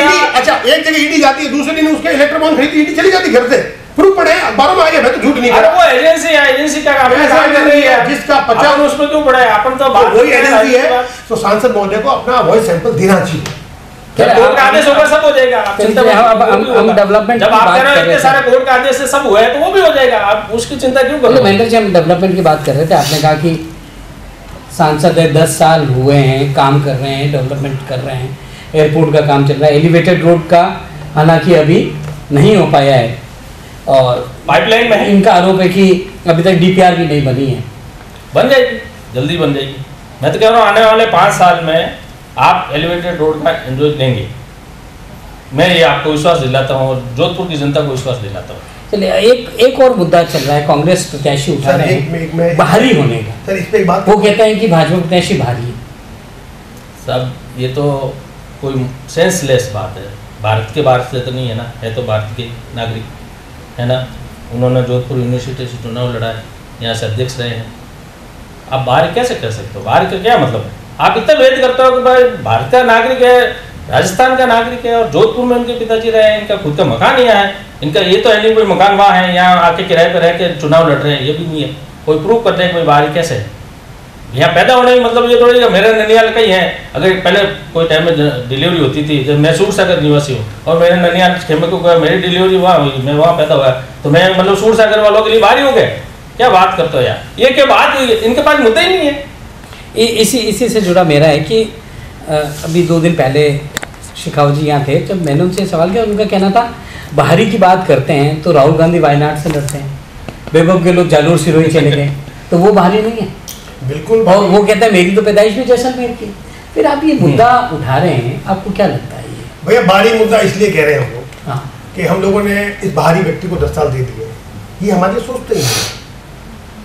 ईडी, अच्छा एक जगह ईडी जाती है, दूसरे दिन उसके इलेक्ट्रो बॉन्ड खरीदी, ईडी चली जाती घर से, प्रूफ पड़े अखबारों में आ गया, मैं तो झूठ नहीं कर रहा। वो एजेंसी है, एजेंसी का काम कर रही है, जिसका 50 उसमें क्यों पड़ा है? अपन तो वही एजेंसी है, तो सांसद महोदय को अपना वॉइस सैंपल देना चाहिए। कोर्ट का आदेश होगा सब हो जाएगा। हम डेवलपमेंट जब आप कह रहे हो इतने सारे कोर्ट का आदेश से सब हुआ है तो वो भी हो जाएगा, आप उसकी चिंता क्यों कर रहे हो? महेंद्र जी हम डेवलपमेंट की बात कर रहे थे, आपने कहा कि सांसद है 10 साल हुए हैं, काम कर रहे हैं, डेवलपमेंट कर रहे हैं, एयरपोर्ट का काम चल रहा है, एलिवेटेड रोड का हालांकि अभी नहीं हो पाया है और पाइपलाइन में इनका आरोप है कि अभी तक डीपीआर भी नहीं बनी है। बन जाएगी, जल्दी बन जाएगी। मैं तो कह रहा हूँ आने वाले 5 साल में आप एलिवेटेड रोड का एंजॉय लेंगे, मैं ये आपको विश्वास दिलाता हूँ और जोधपुर की जनता को विश्वास दिलाता हूँ। चलिए एक और मुद्दा चल रहा है, कांग्रेस प्रत्याशी उठा रहे हैं बाहरी होने का। सर इस पे एक बात, वो कहते हैं कि भाजपा प्रत्याशी भारी है। सब ये तो कोई सेंसलेस बात है, भारत के बाहर से तो नहीं है ना, है तो भारत के नागरिक है ना। उन्होंने जोधपुर यूनिवर्सिटी से चुनाव लड़ा है, यहाँ से अध्यक्ष रहे हैं। आप बाहर कैसे कर सकते हो? बाहर का क्या मतलब है? आप इतना वेट करते हो कि भाई भारत का नागरिक है, राजस्थान का नागरिक है और जोधपुर में उनके पिताजी रहे हैं, इनका खुद का मकान यहाँ है, इनका ये तो है नहीं कोई मकान वहाँ है, यहाँ आके किराए पर रह के चुनाव लड़ रहे हैं, ये भी नहीं है। कोई प्रूफ करते हैं कोई बाहर कैसे है? यहाँ पैदा होने का मतलब ये थोड़ी मेरा ननियाल का ही है। अगर पहले कोई टाइम में डिलीवरी होती थी, जब मैं सूरसागर निवासी हूँ और मेरे ननियाल खेमे को गया, मेरी डिलीवरी वहाँ हुई, मैं वहाँ पैदा हुआ, तो मैं मतलब सूरसागर वालों के लिए भारी हो गए? क्या बात करते हो यार, ये क्या बात हुई? इनके पास मुद्दा ही नहीं है। इसी से जुड़ा मेरा है कि अभी 2 दिन पहले शेखावत जी यहाँ थे, जब मैंने उनसे सवाल किया, उनका कहना था बाहरी की बात करते हैं तो राहुल गांधी वायनाड से लड़ते हैं, वैभव गहलोत जालोर सिरोही चले गए, तो वो बाहरी नहीं है। बिल्कुल। और वो कहता है मेरी तो पैदाइश भी जैसलमेर की। फिर आप ये मुद्दा उठा रहे हैं, आपको क्या लगता है? ये भैया बाहरी मुद्दा इसलिए कह रहे हैं हम लोग कि हम लोगों ने इस बाहरी व्यक्ति को 10 साल दे दिए, ये हमारे सोचते ही हैं।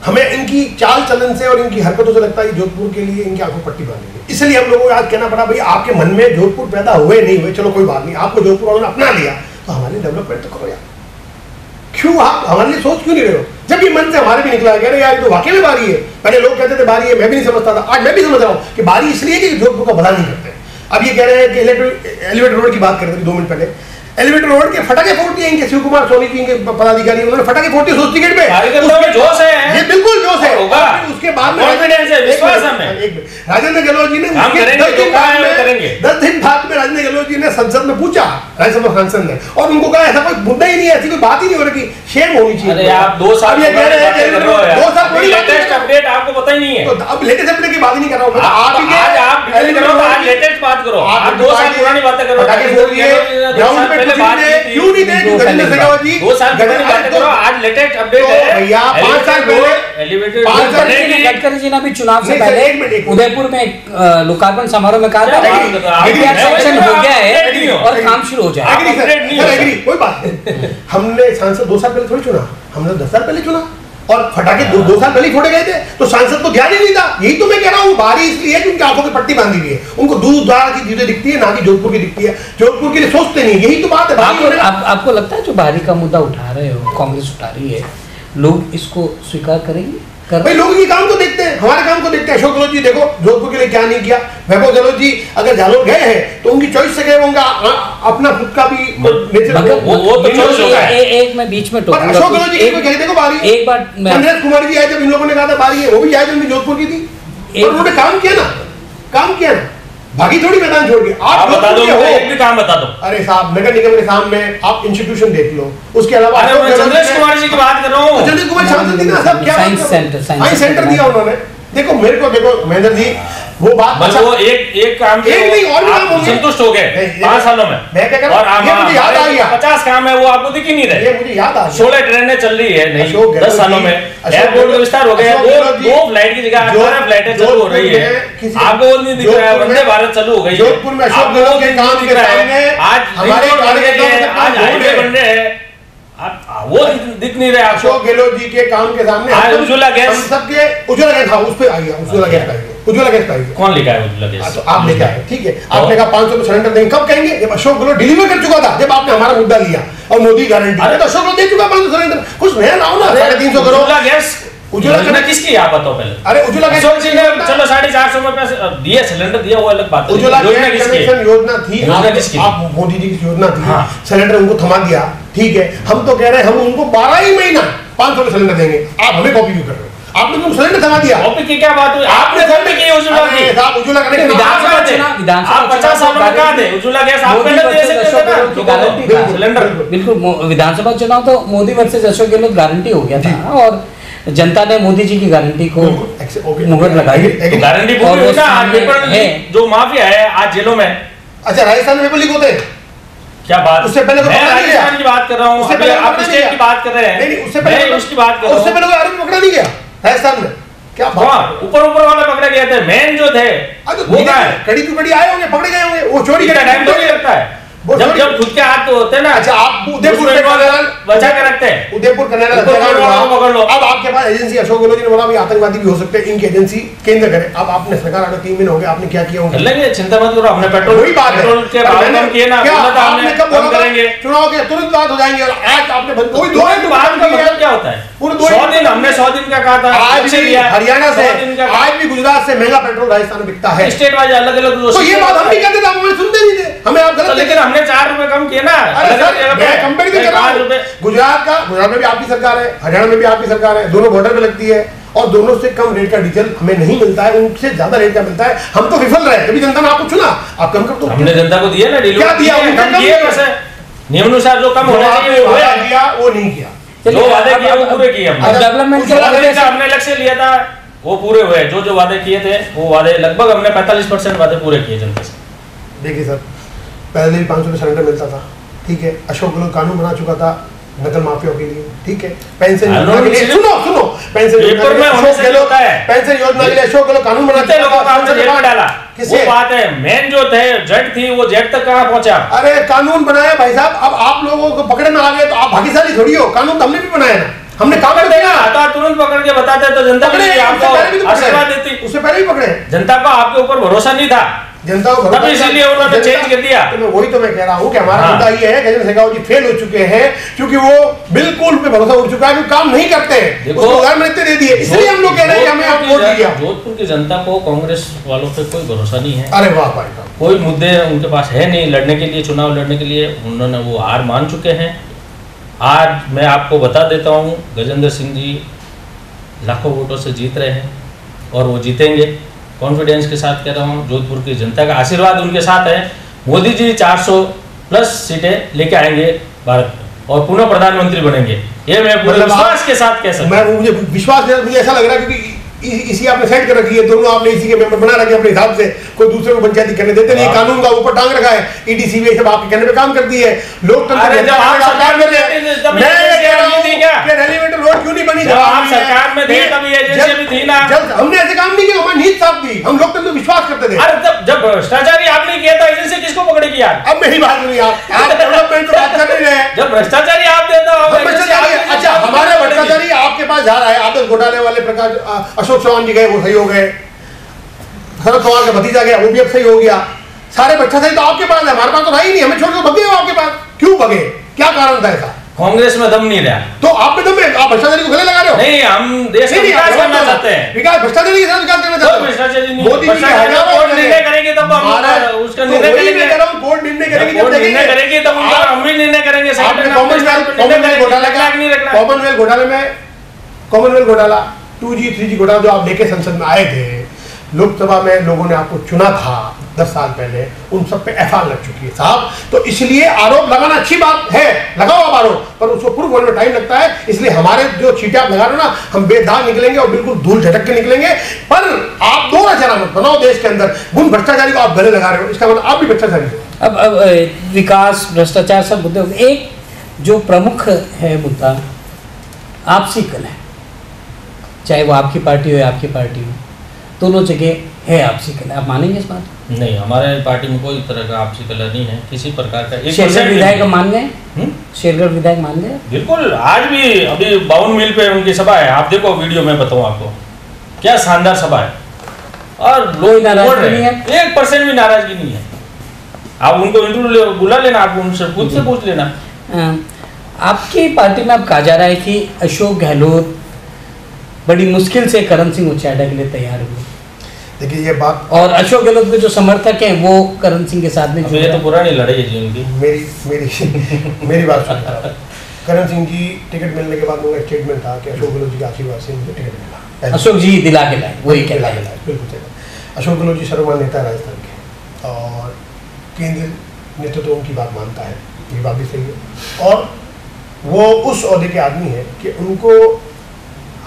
हमें इनकी चाल चलन से और इनकी हरकतों से लगता है जोधपुर के लिए इनकी आंखों पट्टी बांधेंगे, इसलिए हम लोगों को आज कहना पड़ा भाई आपके मन में जोधपुर पैदा हुए नहीं हुए, चलो कोई बात नहीं, आपको जोधपुर वालों ने अपना लिया तो हमारे लिए डेवलपमेंट तो करो यार। क्यों आप हमारे लिए सोच क्यों नहीं रहे हो? जब ये मन से हमारे भी निकला है यार तो वाकई में बारी है। पहले लोग कहते थे बारी है, मैं भी नहीं समझता था, आज मैं भी समझ रहा हूँ कि बारी इसलिए कि जोधपुर का भला नहीं करते। अब ये कह रहे हैं कि एलिवेटेड रोड की बात कर रहे थे 2 मिनट पहले, एलिवेटेड रोड के फटाके फोड़ दिए इनके शिव कुमार सोनी जी, इनके पदाधिकारी, उन्होंने फटाके फोड़ दिए सोच टिकट पे। जोश है, ये बिल्कुल जोश है। उसके बाद में राजेंद्र गहलोत जी ने 10 दिन बाद में राजेंद्र गहलोत जी ने संसद में पूछा, राज्यसभा सांसद ने, और उनको कहा ऐसा कोई मुद्दा ही नहीं है, ऐसी कोई बात ही नहीं हो रही, शेम होनी चाहिए। अरे आप 2 साल ये कह रहे हैं कि 2 साल कोई लेटेस्ट अपडेट आपको पता ही नहीं है। तो अब लेटेस्ट अपडेट की बात ही नहीं कर रहा हूँ, आप लेटेस्ट बात करो, आप 2 साल पुरानी बातें करो। क्यों नहीं थे गजेंद्र शेखावत जी? 2 साल पुरानी बातें करो, आज लेटेस्ट अपडेट है भैया। 5 साल पहले एलिवेटेड गडकरी जी ने भी चुनाव से पहले उदयपुर में लोकार्पण समारोह में कहा था सेक्शन हो गया है और काम शुरू हो जाए। कोई बात नहीं, हमने सांसद 2 साल पहले थोड़ी चुना, हमने 10 साल पहले चुना। और फटाके दो साल पहले ही फोड़े गए थे, तो सांसद को ध्यान ही नहीं था। यही तो मैं कह रहा हूँ, बाहरी इसलिए है कि उनकी आंखों की पट्टी बांधी हुई है, उनको दूर दराज की चीजें दिखती है, ना कि जोधपुर की दिखती है। जोधपुर के लिए सोचते नहीं, यही तो बात है। आपको लगता है जो बाहरी का मुद्दा उठा रहे हो, कांग्रेस उठा रही है, लोग इसको स्वीकार करेंगे? भाई लोगों के काम को देखते हैं, हमारे काम को देखते हैं। अशोक गहलोत जी देखो जोधपुर के लिए क्या नहीं किया। वैभव गहलोत जी अगर जालोर गए हैं तो उनकी चॉइस से गए होंगे, अपना खुद का भी नेचर वो तो चॉइस होगा। एक मैं बीच में टोकूंगा। अशोक गहलोत जी को देखो बारी, एक बार चंद्रेश कुमार जी आए जब इन लोगों ने कहा था बारी है, वो भी आए जब जोधपुर की थी, और उन्होंने काम किया ना, काम किया ना, भागी थोड़ी मैदान छोड़ के। आप बता दो, एक भी काम बता दो। अरे साहब, नगर निगम के सामने आप इंस्टीट्यूशन देख लो, उसके अलावा चंद्रेश कुमार जी की बात कर रहा हूँ। चंद्रेश कुमार सांसद थी ना, सब क्या साइंस सेंटर दिया उन्होंने। देखो मेरे को, देखो महेंद्र जी वो बात बस वो एक काम एक नहीं और भी काम होंगे, संतुष्ट हो गए 5 सालों में। मैं क्या कर रहा हूं, और मुझे याद आ गया 50 काम है वो आपको दिख ही नहीं रहे। ये मुझे याद आ गया, 16 ट्रेनें चल रही है नहीं 10 सालों में, एयरपोर्ट का विस्तार हो गया, दो फ्लाइट की जगह 18 फ्लाइटें चालू हो रही है, आपको वो नहीं दिख रहा है। वंदे भारत चालू हो गई है जोधपुर में। अशोक गहलोत के काम के सामने आज हमारे आज हाईवे बन रहे हैं, वो दिख नहीं रहे। अशोक गहलोत जी के काम के सामने उज्ज्वला गैस, सबके उज्ज्वला गैस, हाँ उस पे आ गया, उज्ज्वला गैस का उज्ज्वला गैस का कौन लिखा है उज्ज्वला गैस? तो आप लेके आए, ठीक है, आपने कहा 500 में सिलेंडर देंगे, कब कहेंगे? जब अशोक गहलोत डिलीवर कर चुका था, जब आपने हमारा मुद्दा लिया और मोदी गारंटी, अरे तो अशोक गहलोत दे चुका 500 सिलेंडर, कुछ नया लाओ ना। 350 करोड़ उज्ज्वला गैस, उज्ज्वला किसकी आप बताओ पहले? अरे उज्ज्वला गैस चलो 450 में पैसे दिए, सिलेंडर दिया, वो अलग बात है। उज्ज्वला गैस कनेक्शन योजना थी, योजना किसकी? आप मोदी जी की योजना थी। हाँ। सिलेंडर उनको थमा दिया, ठीक है, हम तो कह रहे हैं हम उनको 12 ही महीना 500 में सिलेंडर देंगे, आप हमें कॉपी क्यों कर रहे हो? आपने तो सिलेंडर थमा दिया। कॉपी की क्या बात हुई? आपने कॉपी की उज्ज्वला की, साहब उज्ज्वला कनेक्शन विधानसभा चुनाव आप 50 सालों में कहा थे उज्ज्वला गैस आप पहले दे सकते थे ना, गारंटी था सिलेंडर। बिल्कुल, विधानसभा चुनाव तो मोदी वर्सेस अशोक गहलोत गारंटी हो गया था, और जनता ने मोदी जी की गारंटी को मुहर लगाई। गारंटी पूरी हुई ना। जो माफिया है आज जेलों में, अच्छा राजस्थान में पेपर लीक होते हैं, क्या बात? उससे पहले मैं राजस्थान की बात कर रहा हूँ, आप स्टेट की बात कर रहे हैं। नहीं, उससे पहले उसकी बात कर रहा हूँ। उससे पहले आरोपी पकड़ा नहीं गया राजस्थान में, क्या बात? ऊपर वाले पकड़े गए थे, मेन जो थे वो कहाँ है? कड़ी की कड़ी आए होंगे, पकड़े गए होंगे, वो चोरी का टाइम तो नहीं लगता है। जब खुद के हाथ तो होते हैं ना। अच्छा, आप उदयपुर बचा के रखते हैं, उदयपुर पकड़ लो। अब आपके पास एजेंसी, अशोक गहलोत जी ने बोला भी आतंकवादी भी हो सकते हैं, इनकी एजेंसी केंद्र करे। अब आपने सरकार आने 3 महीने हो गए, आपने क्या किया? लेंगे, चिंता मत करो, हमने पेट्रोल वही बात है, पेट्रोल के भाव कम किए ना, आपने कब बोला करेंगे चुनाव के तुरंत बात हो जाएंगे, और आज आपने कोई दो बात का मतलब क्या होता है? 100 दिन, हमने 100 दिन का कहा था, आज भी हरियाणा से, आज भी गुजरात से महंगा पेट्रोल राजस्थान में बिकता है, स्टेट वाइज अलग अलग। तो ये बात हम भी कहते थे, आप हमें सुनते नहीं थे, हमें आप गलत। लेकिन हमने 4 रुपए कम किए ना। अरे सर मैं कंपैरिजन कर रहा हूं, गुजरात में भी आपकी सरकार है, हरियाणा में भी आपकी सरकार है, दोनों बॉर्डर पे लगती है, और दोनों से कम रेट का डीजल हमें नहीं मिलता है, उनसे ज्यादा रेट का मिलता है। हम तो विफल रहे, कभी जनता ने आपको चुना, आप कम कर दो। हमने जनता को दिया ना, क्या दिया? नियमानुसार जो कम होना चाहिए वो नहीं किया, जो वादे किए वो पूरे किए हमने। डेवलपमेंट का हमने लक्ष्य लिया था, वो पूरे हुए। जो वादे किए थे वो वादे लगभग हमने 45% वादे पूरे किए जनता से। देखिए सर, पहले भी 500 में सिलेंडर मिलता था, ठीक है, अशोक गहलोत कानून बना चुका था नकल माफियों के लिए, ठीक है, पेंशन योजना के लिए, सुनो पेंशन योजना के लिए अशोक गहलोत कानून बनाते डाला। वो बात है, मेन जो थे जेट थी, वो जेट तक कहाँ पहुंचा? अरे कानून बनाया भाई साहब, अब आप लोगों को पकड़े में आ गए तो आप भाग्यशाली थोड़ी हो, कानून तो हमने भी बनाया ना, हमने काम कर दिया आता, तुरंत पकड़ के बताते तो जनता आपको आशीर्वाद देती। उससे पहले भी पकड़े, जनता को आपके ऊपर भरोसा नहीं था, जनता को तभी इसीलिए उन्होंने चेंज कर दिया। तो मैं वही तो मैं कह रहा हूँ कि हमारा मुद्दा ये है, गजेंद्र शेखावत जी फेल हो चुके हैं, क्योंकि वो बिल्कुल पे भरोसा उठ चुका है कि काम नहीं करते हैं, उसको उदाहरण दे दिए, इसलिए हम लोग कह रहे हैं कि हमें आप वोट दिया। जोधपुर की जनता को कांग्रेस वालों पे कोई भरोसा नहीं है। अरे वाह भाई, कोई मुद्दे उनके पास है नहीं लड़ने के लिए, चुनाव लड़ने के लिए, उन्होंने वो हार मान चुके हैं। आज मैं आपको बता देता हूँ, गजेंद्र सिंह जी लाखों वोटों से जीत रहे हैं और वो जीतेंगे, कॉन्फिडेंस के साथ कह रहा हूँ। जोधपुर की जनता का आशीर्वाद उनके साथ है। मोदी जी 400+ सीटें लेके आएंगे भारत में और पुनः प्रधानमंत्री बनेंगे, ये मैं पूरे विश्वास के साथ कह सकता हूँ। मुझे विश्वास, मुझे ऐसा लग रहा है क्योंकि इसी आपने सेट कर रखी है, दोनों आपने इसी के मेंबर बना रखे अपने हिसाब से, कोई दूसरे को पंचायती करने देते नहीं, कानून का ऊपर टांग रखा है, ईडीसी सब आपके कहने पे काम करती है। लोकतंत्र एलिवेटर रोड क्यों नहीं बनी? जब आप सरकार में थे तभी एजेंसी भी थी ना, जब हमने ऐसे काम नहीं किया, हमारी नीति साफ थी, हम लोकतंत्र में विश्वास करते थे। अरे जब भ्रष्टाचारी आपने किया था, एजेंसी किसको पकड़ेगी यार? अब मेरी बात सुनिए, आप डेवलपमेंट की बात कर रहे हैं, जब भ्रष्टाचारी आप देता हो, अच्छा हमारे भ्रष्टाचारी आप आपके पास जा रहा है, आदर्श घोटाले वाले प्रकाश अशोक चौहान जी गए, वो सही हो गए, शरद पवार का भतीजा गया, वो भी अब सही हो गया, सारे बच्चा सही तो आपके पास है, हमारे पास तो है ही नहीं, हमें छोड़ के भगे हो आपके पास, क्यों भगे, क्या कारण था ऐसा? कांग्रेस में दम नहीं रहा, तो आप में दम है, आप भ्रष्टाचारी को गले लगा रहे हो। नहीं, हम देश का विकास करना चाहते हैं, विकास भ्रष्टाचारी के साथ विकास करना चाहते हैं। भ्रष्टाचारी नहीं, मोदी जी कोर्ट निर्णय करेंगे तब हम उसका निर्णय करेंगे, कोर्ट निर्णय करेगी कोर्ट निर्णय करेगी तब उनका हम भी निर्णय करेंगे। कॉमनवेल्थ घोटाला 2G 3G घोटाला जो आप लेके संसद में आए थे, लोकसभा में लोगों ने आपको चुना था 10 साल पहले, उन सब पे FR लग चुकी है साहब। तो इसलिए आरोप लगाना अच्छी बात है, लगाओ आप आरोप, पर उसको प्रूफ होने में टाइम लगता है। इसलिए हमारे जो चीटें आप लगा रहे हो ना, हम बेदाग निकलेंगे और बिल्कुल धूल झटक के निकलेंगे। पर आप दो नजर मत बनाओ देश के अंदर, गुण भ्रष्टाचारी को आप गले लगा रहे हो, इसका मतलब आप भी भ्रष्टाचारी हो। अब विकास, भ्रष्टाचार सब मुद्दे, एक जो प्रमुख है मुद्दा आपसी कलह, चाहे वो आपकी पार्टी हो या आपकी पार्टी हो, दोनों जगह है आपसी कलह। आप मानेंगे इस बात? नहीं, हमारे पार्टी में कोई तरह का आपसी कलह नहीं है, किसी प्रकार का। शेरगढ़ विधायक मान गए, शेरगढ़ विधायक मान गए, बिल्कुल। आज भी अभी 52 मील पे उनकी सभा है, आप देखो वीडियो में बताऊं आपको, क्या शानदार सभा है, और लोग नाराजगी नहीं है, 1% भी नाराजगी नहीं है। आप उनको इंटरव्यू बुला लेना, आप उनसे खुद से पूछ लेना। आपकी पार्टी में अब कहा जा रहा है कि अशोक गहलोत बड़ी मुश्किल से करण सिंह उचाडा के लिए तैयार हुए। देखिए ये बात, और अशोक गहलोत के जो समर्थक हैं वो करण सिंह के साथ में, ये तो पुरानी लड़ाई है जी उनकी। मेरी बात सुनिए। करण सिंह जी टिकट मिलने के बाद उनका स्टेटमेंट था कि अशोक गहलोत जी के आशीर्वाद से मुझे टिकट मिला। अशोक जी दिला के लाए, वही कहला के लाए, बिल्कुल सही। अशोक गहलोत जी सर्वमान्य नेता राजस्थान के, और केंद्रीय नेतृत्व उनकी बात मानता है, ये बात भी सही है। और वो उस ओहदे के आदमी है कि उनको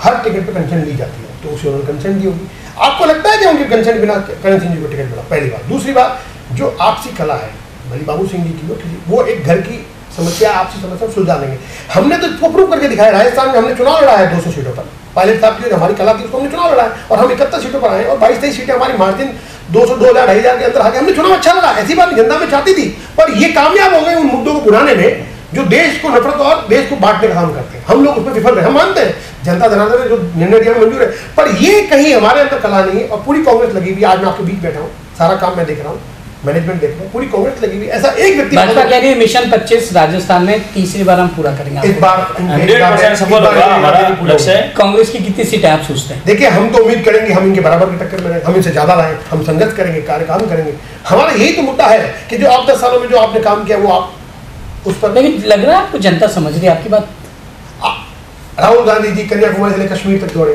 हर टिकट पे कंसेंट ली जाती है, तो उसे उन्होंने कंसेंट दी होगी। आपको लगता है कि उनके कंसेंट बिना करण सिंह जी को टिकट मिला? पहली बात। दूसरी बात, जो आपसी कला है भली बाबू सिंह जी की, वो एक घर की समस्या, आपसी समस्या सुलझा लेंगे। हमने तो इसको प्रूव करके दिखाया, राजस्थान में हमने चुनाव लड़ा है 200 सीटों पर। पायलट साहब की जो हमारी कला थी उसको हमने चुनाव लड़ा है, और हम 71 सीटों पर आए, और 22-23 सीटें हमारी मार्जिन 200, 2000, 2500 के अंदर आके हमने चुनाव अच्छा लड़ा। ऐसी बात जनता में चाहती थी, पर ये कामयाब हो गए उन मुद्दों को भुनाने में जो देश को नफरत और देश को बांटने का काम करते हैं। हम लोग उसमें विफल रहे, हम मानते हैं जनता जनार्दन ने जो निर्णय दिया मंजूर है, पर ये कहीं हमारे अंदर कला नहीं है। और पूरी कांग्रेस लगी हुई, आज मैं आपके बीच बैठा हूँ, सारा काम मैं देख रहा हूँ, मैनेजमेंट देख रहा है, पूरी कांग्रेस लगी हुई। ऐसा एक व्यक्ति, भाजपा कह रही है मिशन 25 राजस्थान में तीसरी बार हम पूरा करेंगे, इस बार 100% सफल होगा हमारा लक्ष्य है। कांग्रेस की कितनी सीटें आप सोचते हैं? देखिए, हम तो उम्मीद करेंगे हम इनके बराबर की टक्कर में रहें, हम इनसे ज्यादा लाएं, हम संघर्ष करेंगे, कार्यकाम करेंगे। हमारा यही तो मुद्दा है कि जो आप 10 सालों में जो आपने काम किया वो आप उस पर। लेकिन लग रहा है आपको जनता समझ रही है आपकी बात? राहुल गांधी जी कन्याकुमारी से लेकर कश्मीर तक दौड़े,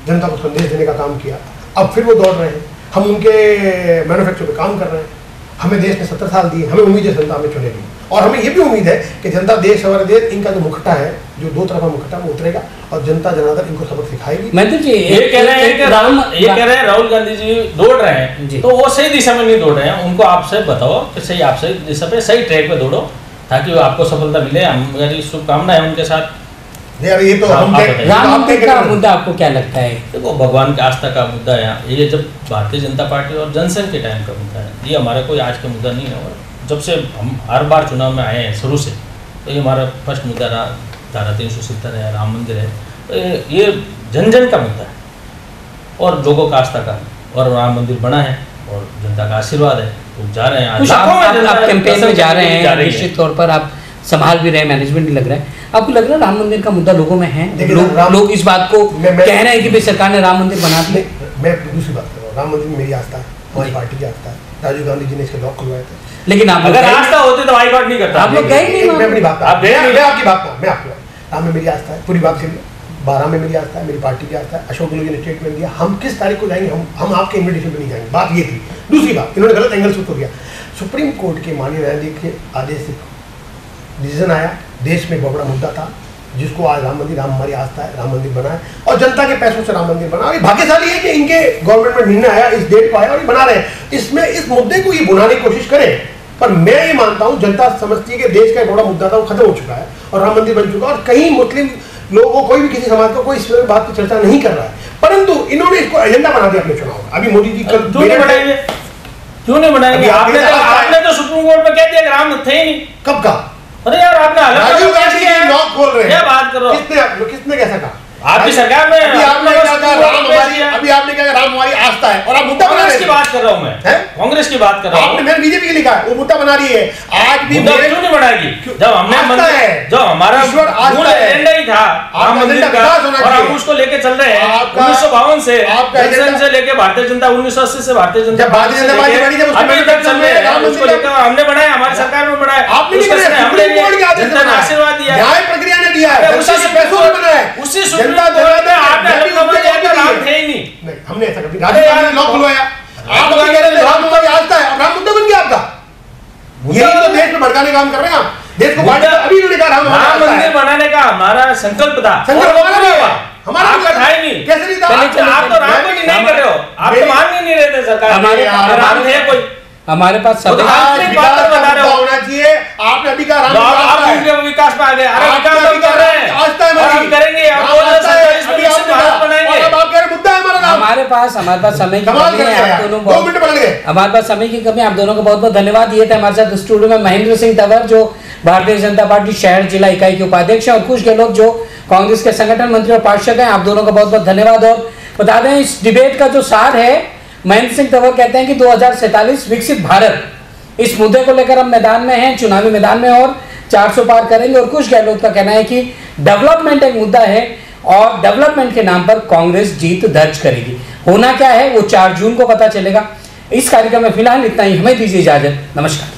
जनता को संदेश देने का काम किया, अब फिर वो दौड़ रहे हैं। हम उनके मैन्युफैक्चर पे काम कर रहे हैं, हमें देश ने 70 साल दिए, हमें उम्मीद है जनता हमें चुनेगी, और हमें ये भी उम्मीद है कि जनता देश, हमारे देश, इनका जो मुखटा है, जो दो तरफा मुखटा, वो उतरेगा और जनता जनार्दन इनको सबक सिखाएगी। मैं तो ये कह रहे हैं कि राहुल गांधी जी दौड़ रहे हैं, तो वो सही दिशा में नहीं दौड़ रहे हैं। उनको आपसे बताओ कि सही, आप सही दिशा पे, सही ट्रैक पे दौड़ो, ताकि आपको सफलता मिले। मेरी शुभकामनाएं उनके साथ। यार ये तो राम मंदिर का मुद्दा आपको क्या लगता है? देखो, भगवान की आस्था का मुद्दा है ये, जब भारतीय जनता पार्टी और जनसंघ के टाइम का मुद्दा है ये, हमारा कोई आज का मुद्दा नहीं है। और जब से हम हर बार चुनाव में आए हैं शुरू से, तो ये हमारा फर्स्ट मुद्दा रहा। धारा 370 है, राम मंदिर है, तो ये जन जन का मुद्दा है और लोगों का आस्था का, और राम मंदिर बना है और जनता का आशीर्वाद है, तो जा रहे हैं। आप कैंपेन में जा रहे हैं, निश्चित तौर पर आप संभाल भी रहे हैं, मैनेजमेंट भी लग रहा है। आपको लग रहा है राम मंदिर का मुद्दा लोगों में है? लोग इस बात को कह रहे हैं कि भाई सरकार ने राम मंदिर बना दिया। मैं दूसरी बात कर रहा हूँ, राम मंदिर में मेरी आस्था है, हमारी पार्टी की आस्था है, राजीव गांधी जी ने इसके लॉक खुलवाए थे। लेकिन आप अगर आस्था होती तो बाइकआउट नहीं करता। आप लोग गए नहीं? मैं अपनी बात, आप गए नहीं? मैं आपकी बात कर, मैं आपकी बात, राम में मेरी आस्था है, पूरी बात करिए। 12 में मेरी आस्था है, मेरी पार्टी की आस्था है। अशोक गहलोत जी ने स्टेटमेंट दिया, हम किस तारीख को जाएंगे, हम आपके इन्विटेशन पे नहीं जाएंगे, बात ये थी। दूसरी बात, इन्होंने गलत एंगल से उत्तर दिया। सुप्रीम कोर्ट के माननीय न्यायाधीश के आदेश से डिसीजन आया, देश में बहुत बड़ा मुद्दा था, जिसको आज राम मंदिर, राम हमारी आस्था है, राम मंदिर बना है, और जनता के पैसों से राम मंदिर बना। ये भाग्यशाली है कि इनके गवर्नमेंट में निर्णय आया, इस डेट को आया और ये बना रहे हैं। इसमें इस मुद्दे को ये बुलाने की कोशिश करें, पर मैं ये मानता हूँ जनता समझती है कि देश का एक बड़ा मुद्दा था वो खत्म हो चुका है और राम मंदिर बन चुका है, और कहीं मुस्लिम लोगों, कोई भी किसी समाज का कोई इस बात की चर्चा नहीं कर रहा है, परंतु इन्होंने इसको एजेंडा बना दिया अपने चुनाव का। अभी मोदी जी कल क्यों नहीं बनाएंगे? आपने तो सुप्रीम कोर्ट में कह दिया कि राम थे ही नहीं। कब कहा? अरे यार, आपने राजीव गांधी जी लॉक खोल रहे हैं, क्या बात कर रहे हो? किसने कैसा कहा? आपकी सरकार में अभी आपने कहा राम हमारी आस्था है और आप मुद्दा बना रहे हैं। कांग्रेस की बात कर रहा हूं मैं, कांग्रेस की बात कर रहा हूं। आपने मैंने बीजेपी की लिखा है, वो मुद्दा बना रही है आज भी। मुद्दा क्यों नहीं बनाएगी? जब हमने जब हमारा मूल एजेंडा ही था राम मंदिर का और हम उसको लेके चल रहे हैं 1952 से, जनसंघ से लेके भारतीय जनता 1980 से भारतीय जनता पार्टी से अभी तक चल रहे हैं। उसको लेकर हमने बढ़ाया, हमारी सरकार में बढ़ाया, जनता ने आशीर्वाद दिया, न्याय प्रक्रिया ने दिया है, उसी से पैसों में बनाया, उसी सुप्रीम कोर्ट में आपने हलफनामा दिया कि राम थे ही नहीं। हमने ऐसा कभी राजस्थान लॉ खुलवाया, आप कह रहे थे राम हमारी आस्था है, अब राम मुद्दा बन गया आपका। यही तो देश में भड़काने काम कर रहे हैं आप। देश को अभी उन्होंने कहा राम मंदिर बनाने का हमारा संकल्प था, हमारा था ही नहीं। कैसे नहीं था? आप तो राम को नहीं कर रहे हो, आप तो मान नहीं रहे थे सरकार। राम थे कोई, हमारे पास सब होना चाहिए। आपने अभी कहा राम विकास पे आ गए, अरे विकास हम कर रहे हैं और हम करेंगे, हमारे पास समय की कमी है, आप दोनों हमारे पास समय की कमी। आप दोनों को बहुत बहुत धन्यवाद। ये थे हमारे साथ स्टूडियो में महेंद्र सिंह तंवर जो भारतीय जनता पार्टी शहर जिला इकाई के उपाध्यक्ष हैं और कुश गहलोत जो कांग्रेस के संगठन मंत्री और पार्षद हैं। आप दोनों का बहुत बहुत धन्यवाद। और बता दें इस डिबेट का जो सार है, महेंद्र सिंह तंवर कहते हैं कि 2047 विकसित भारत इस मुद्दे को लेकर हम मैदान में हैं, चुनावी मैदान में, और 400 पार करेंगे। और कुश गहलोत का कहना है कि डेवलपमेंट एक मुद्दा है और डेवलपमेंट के नाम पर कांग्रेस जीत दर्ज करेगी। होना क्या है वो 4 जून को पता चलेगा। इस कार्यक्रम में फिलहाल इतना ही, हमें दीजिए इजाजत, नमस्कार।